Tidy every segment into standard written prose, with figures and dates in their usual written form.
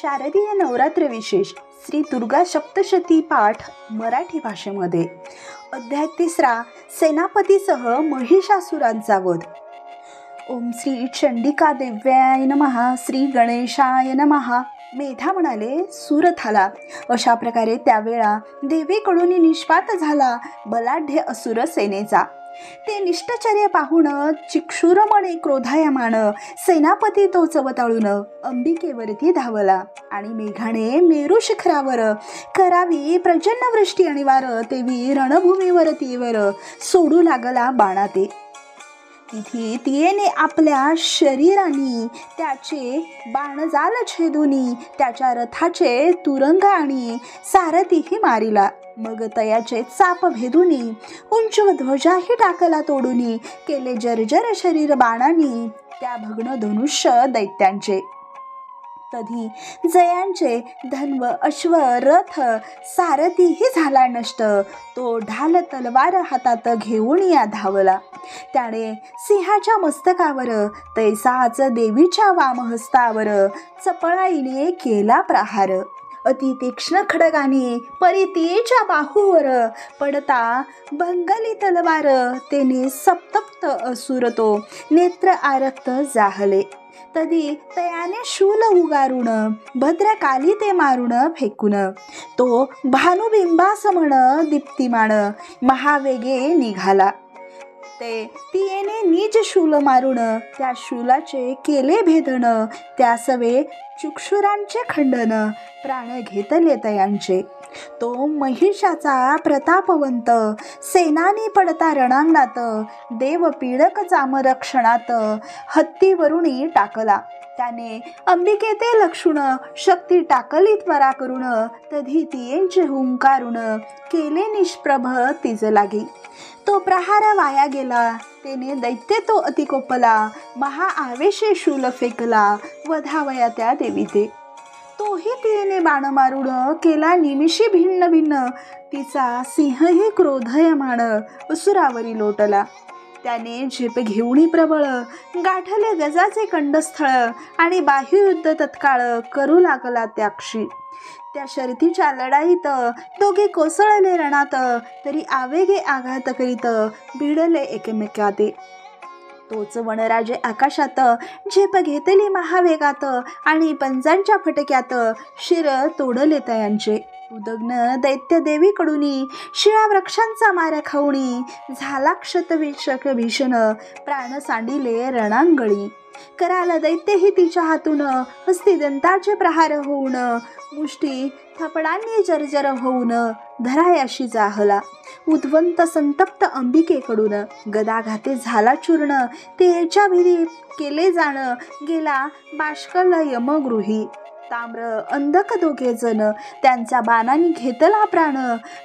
शारदीय नवरात्र विशेष श्री दुर्गा सप्तशती पाठ मराठी भाषेमध्ये अध्याय 3 सेनापतीसह महिषासुरांचा वध. ओम श्री चंडिका देव्याय नमः. श्री गणेशाय नमः. मेधा म्हणाले, सुरथाला. अशा प्रकारे त्यावेळा देवीकडून निष्पात झाला बलाढ्य असुर सेनेचा. ते निष्ठचर्य पाहून चिक्षुरमणे क्रोधायमान सेनापती तो चवताळून अंबिकेवरती धावला आणि मेघाने मेरू शिखरावर करावी प्रचंड वृष्टी आणि वार तेवी रणभूमीवरतीवर सोडू लागला बाणाते. तिथे तियेने आपल्या शरीरानी त्याचे बाणजाल छेदुनी त्याच्या रथाचे तुरंग आणि सारथीही मारिला. मग तयाचे चाप भेदुनी उंच ध्वजाही टाकला तोडुनी केले जर्जर शरीर बाणांनी त्या भग्न धनुष्य दैत्यांचे. तधी जयांचे धन्व अश्व रथ सारथीही झाला नष्ट. तो ढाल तलवार हातात घेऊन या धावला. त्याने सिंहाच्या मस्तकावर तैसाच देवीच्या वामहस्तावर चपळाईने केला प्रहार. अति तीक्ष्ण खडगाने परितीच्या बाहूवर पडता भंगली तलवार तेने सप्तप्त असुर तो नेत्र आरक्त जाहले. तधी तयाने शूल उगारून भद्रकाली ते मारून फेकून तो भानुबिंबासमण दीप्तिमान महावेगे निघाला. ते तियेने नीज शूल मारून त्या शूलाचे केले भेदन त्यासवे चुक्षुरांचे खंडन प्राण घेतले तयांचे. तो महिषाचा प्रतापवंत सेनानी पडता रणांगणात देव पीडक चामरक्षणात हत्तीवरुणी टाकला. त्याने अंबिके ते लक्षुण शक्ती टाकली त्वरा करून तधी तियेंचे हुंकारून केले निष्प्रभ तिज लागी. तो प्रहार वाया गेला तेने दैत्य तो अतिकोपला महाआवेशे शूल फेकला वधावया त्या देवीते. तोही तिने बाण मारून केला निमिषी भिन्न भिन्न तिचा सिंहही क्रोधयमान असुरावरी लोटला. त्याने झेप घेऊनी प्रबळ गाठले गजाचे कंडस्थळ आणि बाह्ययुद्ध तत्काळ करू लागला त्याक्षी. त्या शर्तीच्या लढाईत दोघे कोसळले रणात तरी आवेगे आघात करीत भिडले एकमेकाते. तोच वनराजे आकाशात झेप घेतली महावेगात आणि पंजांच्या फटक्यात शिर तोडले तयांचे. उदग्न दैत्य देवीकडूनी शिळा वृक्षांचा मार खाऊनी झाला क्षतविषक भीषण प्राण सांडिले रणांगळी. कराल दैत्यही तिच्या हातून हस्तिदंताचे प्रहार होऊन मुष्टी थपडांनी जर्जर होऊन धरायाशी जाहला. उद्वंत संतप्त अंबिकेकडून गदाघाते झाला चूर्ण तेच्या भिरीत केले जाण गेला बाष्कल यमगृही. ताम्र अंधक दोघे जण त्यांच्या बाणांनी घेतला प्राण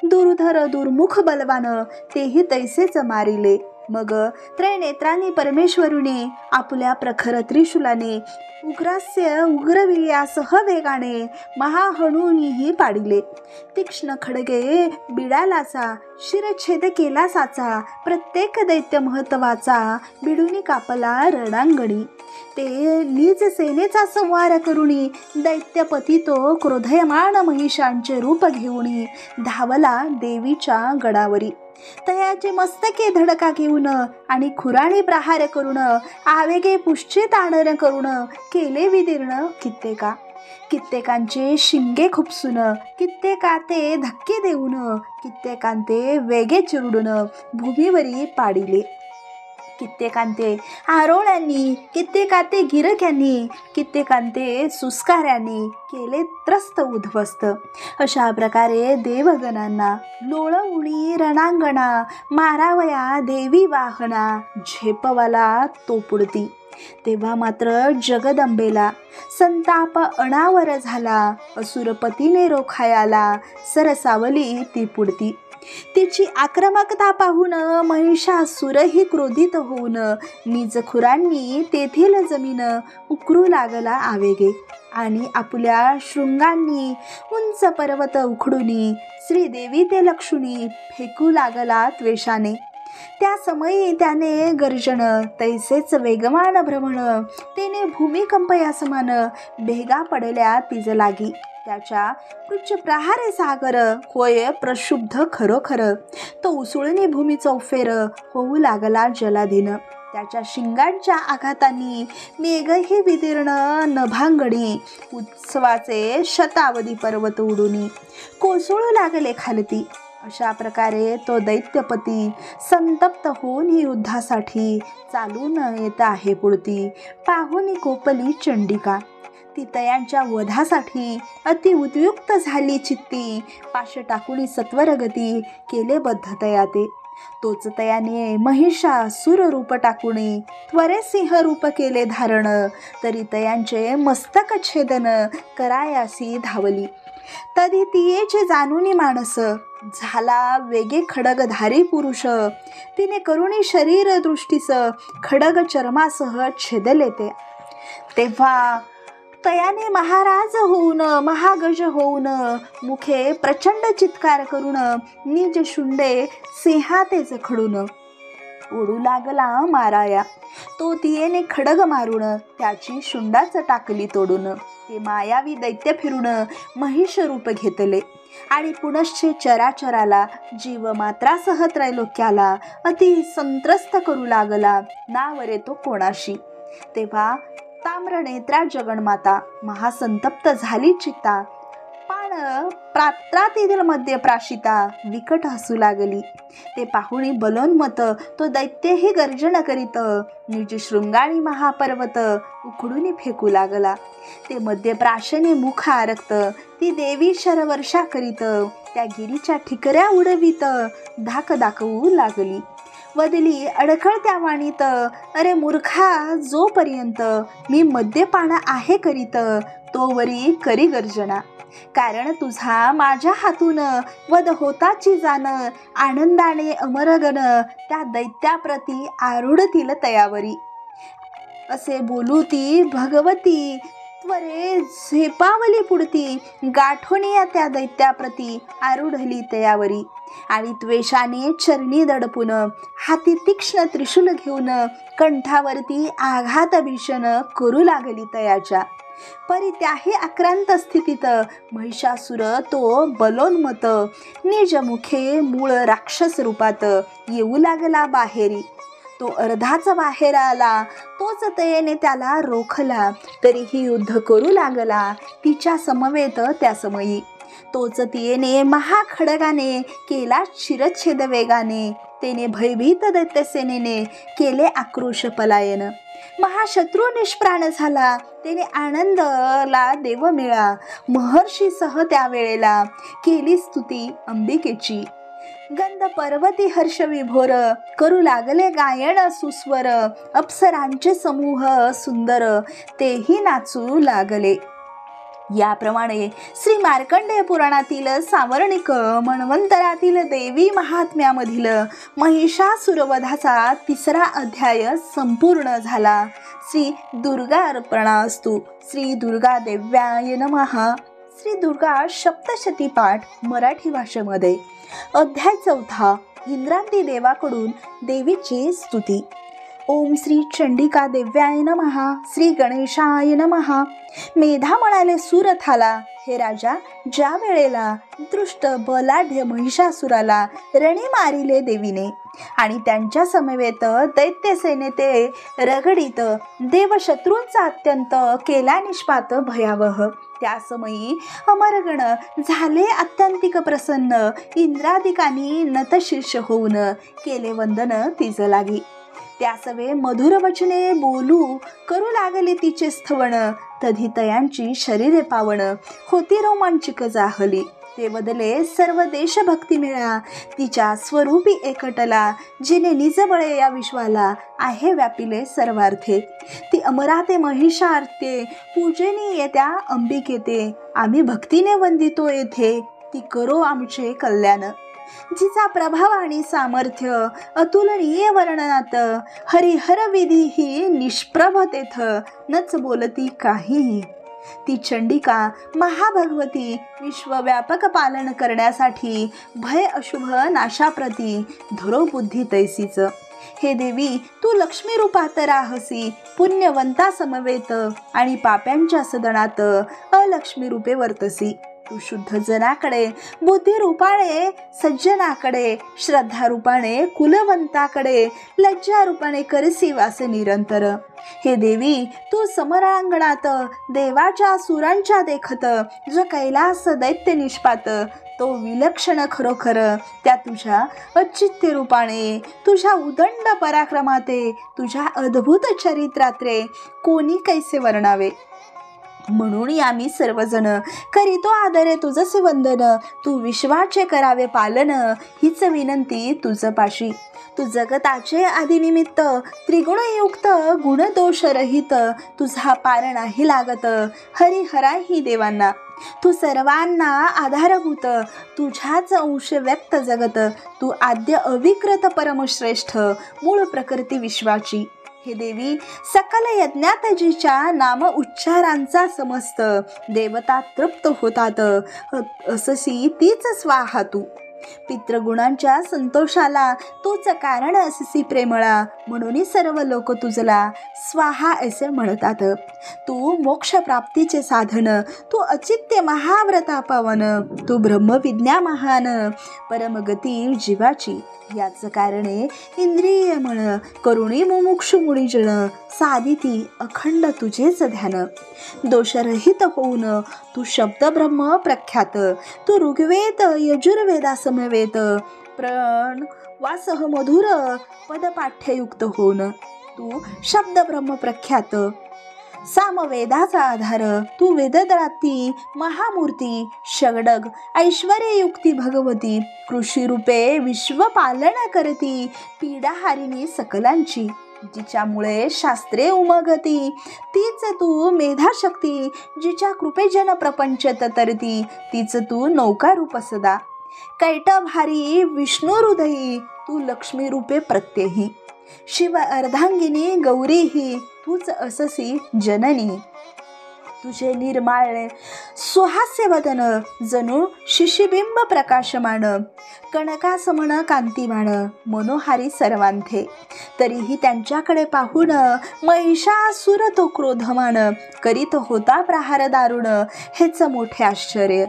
दुर्धर दुर्मुख बलवान तेही तैसेच मारिले. मग त्रयनेत्रांनी परमेश्वरूने आपल्या प्रखर त्रिशूलाने उग्रास्य उग्रवीर्यासह वेगाने महाहणूनीही पाडिले. तीक्ष्ण खडगे बिडालाचा शिरच्छेद केला साचा प्रत्येक दैत्य महत्वाचा बिडूनी कापला रणांगणी. ते निज सेनेचा संहार करुणी दैत्यपती तो क्रोधयमान महिषांचे रूप घेऊनी धावला देवीच्या गडावरी. तयाचे मस्तके धडका घेऊन आणि खुराणी प्रहार करून आवेगे पुष्चे ताडण करून केले विदीर्ण कित्येकांचे शिंगे खुपसून कित्येका ते धक्के देऊन कित्येकांते वेगे चिरडून भूमीवरी पाडिले. कित्येकांते आरोळ्यांनी कित्येकाते गिरक्यांनी कित्येकांते सुस्कार्यांनी केले त्रस्त उद्ध्वस्त. अशा प्रकारे देवगणांना लोळवुणी रणांगणा मारावया देवी वाहना झेपवाला तो पुढती. तेव्हा मात्र जगदंबेला संताप अनावर झाला. असुरपतीने रोखायाला सरसावली ती पुढती. तिची आक्रमकता पाहून महिषासुरही क्रोधित होऊन निज खुरांनी तेथील जमीन उकरू लागला आवेगे आणि आपल्या शृंगांनी उंच पर्वत उखडूनी श्रीदेवी ते लक्षुनी फेकू लागला त्वेषाने. त्या समयी त्याने गर्जन तैसेच वेगवान भ्रमण, तेने भूमिकंप या समान, भेगा पडल्या तिज लागी. त्याच्या उच्च प्रहारे सागर, होय प्रक्षुब्ध खरोखर. तो उसळणी भूमी चौफेर, होऊ लागला जलाधीन. त्याच्या शिंगांच्या आघातांनी मेघही विदीर्ण नभांगणी, उत्सवाचे शतावधी पर्वत उडुनी कोसळू लागले खालती. अशा प्रकारे तो दैत्यपती संतप्त होऊन युद्धासाठी चालून येत आहे पुढती. पाहुनी कोपली चंडिका, ती तयांच्या वधासाठी अति उद्युक्त झाली चित्ती. पाश टाकुनी सत्वर गती, केले बद्ध तयाते. तोच तयाने महिषासुर रूप टाकुनी, त्वरे सिंह रूप केले धारण. तरी तयांचे मस्तक छेदन करायासी धावली. तदी तियेचे जाणुनी मानस, झाला वेगे खडगधारी पुरुष. तिने करुणी शरीर दृष्टीस, खडग चर्मासह छेदले ते. तेव्हा तयाने महाराज होऊन, महागज होऊन, मुखे प्रचंड चित्कार करून, निज शुंडे सिंहातेच खडून ओढू लागला माराया. तो तियेने खडग मारून, त्याची शुंडाच टाकली तोडून. ते मायावी दैत्य फिरून महिष रूप घेतले, आणि पुनश्च चराचराला जीव मात्रासह त्रैलोक्याला अति संत्रस्त करू लागला. नावरे तो कोणाशी. तेव्हा ताम्रनेत्रा जगन्माता महासंतप्त झाली चित्ता. पाण प्रात्रातील मध्ये प्राशिता विकट हसू लागली. ते पाहुणी बलोन्मत तो दैत्यही गर्जन करीत, निज शृंगाळी महापर्वत उखडून फेकू लागला. ते मध्य प्राशने मुख आरक्त, ती देवी शरवर्षा करीत, त्या गिरीच्या ठिकऱ्या उडवीत धाक दाखवू लागली. वदली अडखळत्या वाणीत, अरे मूर्खा, जोपर्यंत मी मद्यपान आहे करीत, तोवरी करी गर्जना. कारण तुझा माझ्या हातून वध होताची जाण, आनंदाने अमरगण त्या दैत्याप्रती आरूढतील तयावरी. असे बोलू ती भगवती, त्वरे झेपावली पुढती. गाठोनिया त्या दैत्याप्रती आरूढली तयावरी. आणि त्वेषाने चरणी दडपून, हाती तीक्ष्ण त्रिशूल घेऊन, कंठावरती आघात भीषण करू लागली तयाच्या. परी त्याही आक्रांत स्थितीत महिषासुर तो बलोन्मत, निज मुखे मूळ राक्षस रूपात येऊ लागला बाहेरी. तो अर्धाच बाहेर आला, तोच तयेने त्याला रोखला. तरीही युद्ध करू लागला तिच्या समवेत त्या समयी. तोच तियेने महाखडगाने केला शिरच्छेद वेगाने. तेने भयभीत दैत्यसेनेने केले आक्रोश पलायन. महाशत्रू निष्प्राण झाला, तेने आनंदला देव मिळा. महर्षीसह त्यावेळेला केली स्तुती अंबिकेची. गंध पर्वती हर्ष विभोर, करू लागले गायन सुस्वर. अप्सरांचे समूह सुंदर, तेही नाचू लागले. याप्रमाणे श्री मार्कंडेय पुराणातील सावर्णिक मन्वंतरातील देवी महात्म्यामधील महिषासुरवधाचा 3रा अध्याय संपूर्ण झाला. श्री दुर्गा अर्पणास्तु. श्री दुर्गा देव्याय नमः. श्री दुर्गा सप्तशती पाठ मराठी भाषेमध्ये. अध्याय 4. इंद्रादी देवाकडून देवीची स्तुती. ओम श्री चंडिका देव्याय नमः. श्री गणेशाय नमः. मेधा म्हणाले सुरथाला, हे राजा, ज्या वेळेला दृष्ट बलाढ्य महिषासुराला रणी मारिले देवीने, आणि त्यांच्या समवेत दैत्यसेने ते रगडीत देवशत्रूंचा अत्यंत केला निष्पात भयावह. त्या समयी अमरगण झाले अत्यंतिक प्रसन्न. इंद्रादिकांनी नतशीर्ष होऊन केले वंदन तिज लागी. त्यासवे मधुर वचने बोलू करू लागले तिचे स्थवण. तधी तयांची शरीरे पावण होती रोमांचिक जाहली. ते बदले सर्व देशभक्ती मिळा तिच्या स्वरूपी एकटला. जिने निजबळे या विश्वाला आहे व्यापिले सर्वार्थे. ती अमराते महिषार्ते पूजनीय त्या अंबिकेते. आम्ही भक्तीने वंदितो येथे, ती करो आमचे कल्याण. जिचा प्रभाव आणि सामर्थ्य अतुलनीय वर्णनात, हरिहर विधी ही निष्प्रभ तेथ नच बोलती काहीही. ती चंडिका महाभगवती विश्वव्यापक पालन करण्यासाठी भय अशुभ नाशाप्रती धरो बुद्धी तैसीच. हे देवी, तू लक्ष्मी रूपात राहसी पुण्यवंता समवेत आणि पाप्यांच्या सदनात अलक्ष्मी रूपे वर्तसी. तू शुद्ध जनाकडे, बुद्धी रूपाने सज्जनाकडे, श्रद्धा रूपाने कुलवंताकडे, लज्जा रूपाने करसी वास निरंतर. हे देवी, तू समरांगणात देवाच्या सुरांच्या देखत जो कैलास दैत्य निष्पात तो विलक्षण खरोखर त्या तुझ्या अचित्य रूपाने, तुझ्या उदंड पराक्रमाते, तुझ्या अद्भुत चरित्रात्रे कोणी कैसे वर्णावे. म्हणून आम्ही सर्वजण करीतो आदरे तुझसे वंदन. तू विश्वाचे करावे पालन हीच विनंती तुझ पाशी. तू जगताचे आदिनिमित्त त्रिगुणयुक्त गुणदोषरहित. तुझा पार नाही लागत हरिहरा ही देवांना. तू सर्वांना आधारभूत, तुझ्याच अंश व्यक्त जगत. तू आद्य अविकृत परमश्रेष्ठ मूळ प्रकृती विश्वाची. हे देवी, सकल यज्ञात जिच्या नाम उच्चारांचा समस्त देवता तृप्त होतात अससी तीच स्वाहा तू. पितृगुणांच्या संतोषाला तूच कारण अससी प्रेमळा. म्हणून सर्व लोक तुझला स्वाहा असे म्हणतात. तू मोक्ष प्राप्तीचे साधन, तू अचित्य महाव्रता पावन. तू ब्रह्मविज्ञा महान परमगती जीवाची. याच कारणे इंद्रिय म्हण करुणी मुमुक्षु मुनिजन. साधिती अखंड तुझेच ध्यान. दोषरहित होऊन तू शब्द ब्रह्म प्रख्यात. तू ऋग्वेद यजुर्वेदा समवेत प्रण वासह मधुर पदपाठ्ययुक्त होऊन तू शब्द ब्रह्म प्रख्यात. सामवेदाचा आधार तू वेददळाती महामूर्ती षडग ऐश्वर्ययुक्ती भगवती. कृषी रूपे विश्व पालन करती पीडाहारिणी सकलांची. जिच्यामुळे शास्त्रे उमगती तीच तू मेधाशक्ती. जिच्या कृपेजन प्रपंच तरती तीच तू नौकारूप सदा. कैटभारी विष्णू हृदयी तू लक्ष्मी रूपे प्रत्यही. शिव अर्धांगिनी गौरीही तूच अससी जननी. तुझे निर्माळ सुहास्य वदन जणू शिशिबिंब प्रकाशमान. कणकासमन कांतिमान मनोहारी सर्वांथे. तरीही त्यांच्याकडे पाहून महिषासुर तो क्रोधमान. करीत होता प्रहार दारुण हेच मोठे आश्चर्य.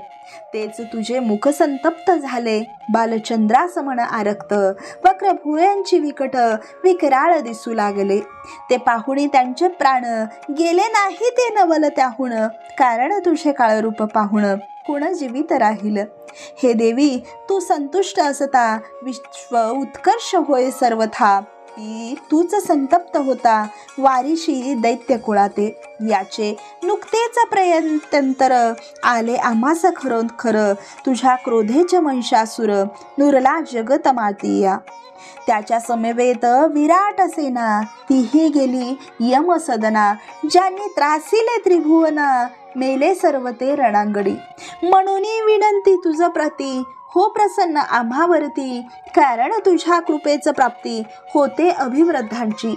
तेच तुझे मुख संतप्त झाले बालचंद्रासमन आरक्त. वक्रभुयांची विकट विकराळ दिसू लागले. ते पाहुणी त्यांचे प्राण गेले नाही ते नवल त्याहून. कारण तुझे काळरूप पाहुण कोण जीवित राहील. हे देवी, तू संतुष्ट असता विश्व उत्कर्ष होय सर्वथा. तूच संतप्त होता वारीशी दैत्य कुळाते. याचे नुकतेच प्रयंतर आले आम्हास खरोखर. तुझ्या क्रोधेच महिषासुर नुरला जगत मातिया. त्याच्या समवेत विराट सेना तीही गेली यम सदना. ज्यांनी त्रासिले त्रिभुवना मेले सर्व ते रणांगडी. म्हणून विनंती तुझ प्रती हो प्रसन्न आम्हावरती. कारण तुझ्या कृपेच प्राप्ती होते अभिवृद्धांची.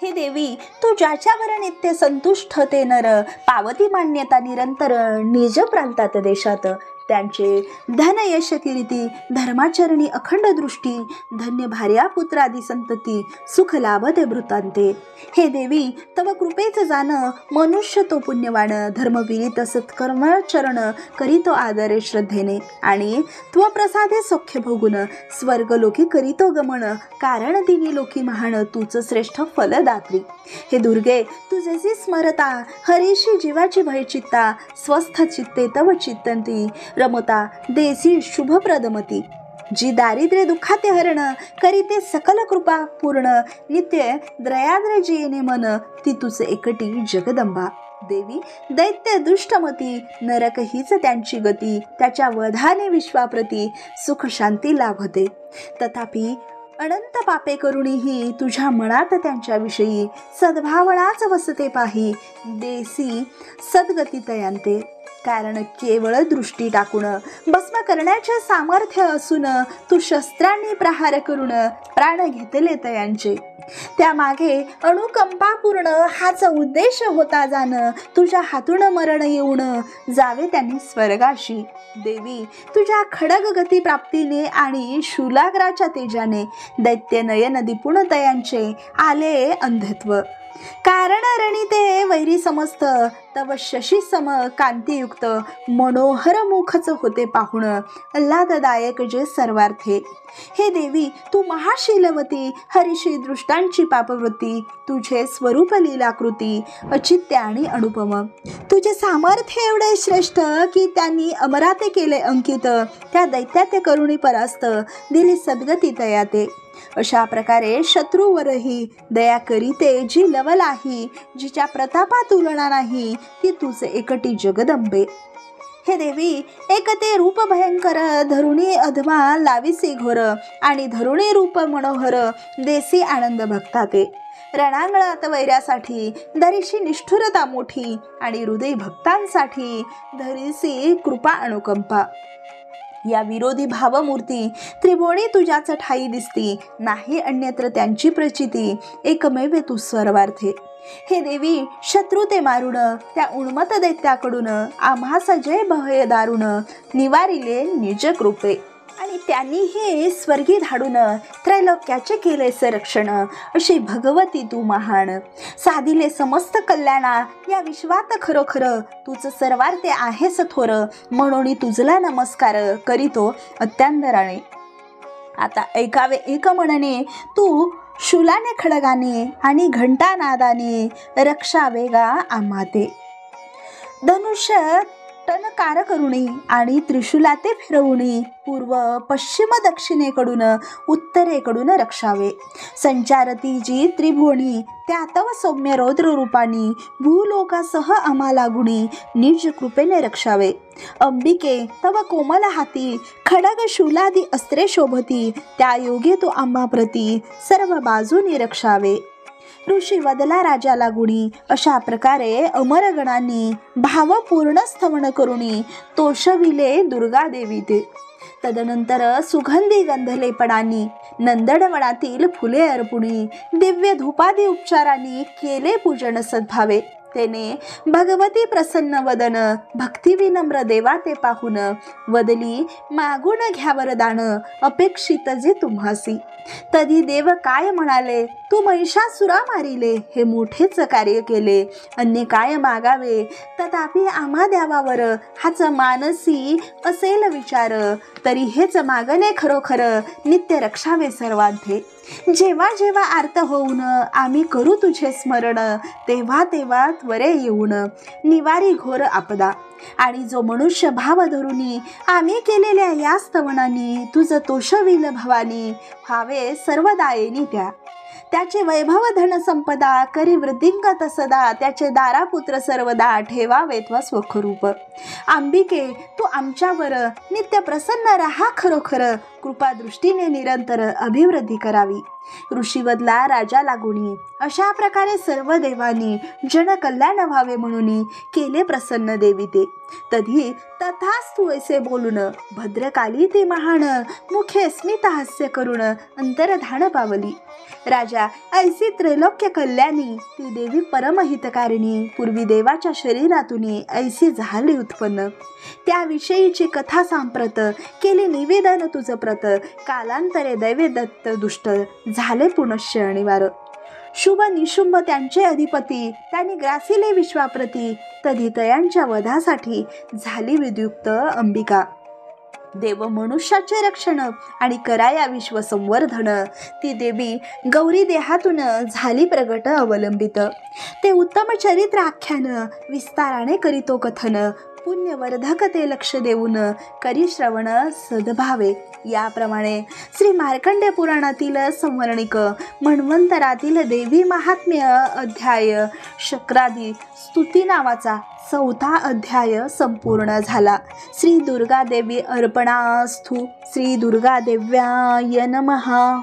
हे देवी, तू ज्याच्यावर नित्य संतुष्ट ते नर पावती मान्यता निरंतर निज प्रांतात देशात. त्यांचे धन यश कीर्ती धर्माचरणी अखंड दृष्टी. धन्य भार्या पुत्रादी संतती सुख लाभते वृत्तांते. हे देवी, तव कृपेच जाण मनुष्य तो पुण्यवान. धर्मविरित सत्कर्माचरण करीतो आदरे श्रद्धेने. आणि त्वप्रसादे सौख्य भोगून स्वर्गलोकी करीतो गमन. कारण तिन्ही लोकी महान तूच श्रेष्ठ फलदात्री. हे दुर्गे, तू जशी स्मरता हरीशी जीवाची भयचित्ता. स्वस्थ चित्ते तव चित्तंती रमता देसी शुभप्रदमती. जी दारिद्र्य दुःखाते हरण करीते सकल कृपा पूर्ण. नित्य दयाद्र जियेने मन ती तुझे एकटी जगदंबा. देवी, दैत्य दुष्टमती नरक हीच त्यांची गती. त्याच्या वधाने विश्वाप्रती सुख शांती लाभते. तथापि अनंत पापे करूनही तुझ्या मनात त्यांच्याविषयी सद्भावनाच वसते पाही. देसी सद्गती तयांते. कारण केवळ दृष्टी टाकून भस्म करण्याचे सामर्थ्य असून तू शस्त्रांनी प्रहार करून प्राण घेतले तयांचे. त्यामागे अनुकंपापूर्ण हाच उद्देश होता जाण, तुझ्या हातून मरण येऊन जावे त्यांनी स्वर्गाशी. देवी, तुझ्या खडग गती प्राप्तीने आणि शूलाग्राच्या तेजाने दैत्य नयन दिपुण तयांचे आले अंधत्व. कारण रणिते वैरी समस्त तव शशी सम कांतीयुक्त मनोहर मुखच होते पाहुण आल्हाददायक जे सर्वार्थे. हे देवी, तू महाशीलवती हरिशी दृष्टांची पापवृत्ती, तुझे स्वरूप लीलाकृती अचित्य आणि अनुपम. तुझे सामर्थ्य एवढे श्रेष्ठ की त्यांनी अमराते केले अंकित, त्या दैत्याते करुणी परास्त दिली सद्गती तयाते. अशा प्रकारे शत्रूवरही दया करीते जी लवलाही, जिच्या प्रतापा तुलना नाही ती तुझे एकटी जगदंबे. हे देवी, एक ते रूप भयंकर धरुणी अधमा लाविसी घोर, आणि धरुणी रूप मनोहर देसी आनंद भक्ताते. रणांगणात वैऱ्यासाठी धरीशी निष्ठुरता मोठी, आणि हृदय भक्तांसाठी धरीसी कृपा अनुकंपा. या विरोधी भावमूर्ती त्रिभुवनी तुझ्याच ठाई दिसती, नाही अन्यत्र त्यांची प्रचिती, एकमेव तू सर्वार्थे. हे देवी, शत्रू ते मारून त्या उन्मत दैत्याकडून आम्हास जय भय दारुण निवारिले निज कृपे. आणि त्यांनी हे स्वर्गी धाडून त्रैलोक्याचे केले संरक्षण, अशी भगवती तू महान. साधिले समस्त कल्याणा या विश्वात खरोखर, तूच सर्वार्थे आहेस थोर, म्हणून तुझला नमस्कार करीतो अत्यांदराने. आता ऐकावे एक म्हणणे, तू शूलाने खडगाने आणि घंटानादाने रक्षा वेगा आम्हाते. धनुष्य टनकार करुणी आणि त्रिशूलाते फिरवुनी पूर्व पश्चिम दक्षिणेकडून उत्तरेकडून रक्षावे. संचारती जी त्रिभुवनी त्या तव सौम्य रौद्र रूपानी भूलोकासह आम्हाला गुणी निज कृपेने रक्षावे. अंबिके, तव कोमल हाती खडग शूलादी अस्त्रे शोभती, त्या योगे तो आम्हा प्रती सर्व बाजूनी रक्षावे. ऋषी वदला राजाला गुणी अशा प्रकारे अमरगणांनी भावपूर्ण स्तवन करुणी तोषविले दुर्गा देवी ते. तदनंतर सुगंधी गंधलेपणांनी नंदनवनातील फुले अर्पुणी दिव्य धूपादी उपचारांनी केले पूजन सद्भावे. तेने भगवती प्रसन्न वदन भक्ती विनम्र देवा ते पाहून वदली मागून घ्या वरदान अपेक्षित जे तुम्हासी. तधी देव काय म्हणाले, तू महिषासुरा मारिले हे मोठेच कार्य केले, अन्य काय मागावे तथापि आम्हा द्यावावर हाच मानसी असेल विचार. तरी हेच मागणे खरोखर नित्य रक्षावे सर्वांथे. जेव्हा जेव्हा आर्त होऊन आम्ही करू तुझे स्मरण, तेव्हा तेव्हा त्वरे येऊन निवारी घोर आपदा. आणि जो मनुष्य भाव धरुनी आम्ही केलेल्या या स्तवनांनी तुझ तोषविल भवानी व्हावे सर्वदायिनी त्या. त्याचे वैभव धन संपदा करी वृद्धिंगत सदा, त्याचे दारापुत्र सर्वदा ठेवावेत व स्वखरूप. अंबिके, तू आमच्यावर नित्य प्रसन्न राहा खरोखर, कृपा दृष्टीने निरंतर अभिवृद्धी करावी. ऋषीवदला राजाला गुणी अशा प्रकारे सर्व देवांनी जनकल्याण व्हावे म्हणून केले प्रसन्न देवी ते. तधी तथास्तु ऐसे बोलून भद्रकाली ते महान मुखे स्मित हास्य करून अंतर्धान पावली. राजा, ऐसी त्रैलोक्य कल्याणी ती देवी परमहितकारिणी पूर्वी देवाच्या शरीरातून ऐसी झाली उत्पन्न. त्याविषयीची कथा सांप्रत केली निवेदन तुझ प्रत, कालांतरे दैवे दत्त दुष्ट झाले पुनश्च अनिवार. शुभ निशुंभ त्यांचे अधिपती त्यांनी ग्रासिले विश्वाप्रती, तधी तयांच्या वधासाठी झाली विद्युक्त अंबिका. देव मनुष्याचे रक्षण आणि कराया विश्व संवर्धन, ती देवी गौरी देहातून झाली प्रगट अवलंबित. ते उत्तम चरित्र आख्यान विस्ताराने करीतो कथन, पुण्यवर्धक ते लक्ष देऊन करी श्रवण सद्भावे. याप्रमाणे श्री मार्कंडेय पुराणातील संवर्णिक मन्वंतरातील देवी महात्म्य अध्याय शक्रादी स्तुती नावाचा 4था अध्याय संपूर्ण झाला. श्री दुर्गा देवी अर्पणास्तु. श्री दुर्गा देव्याय नमः.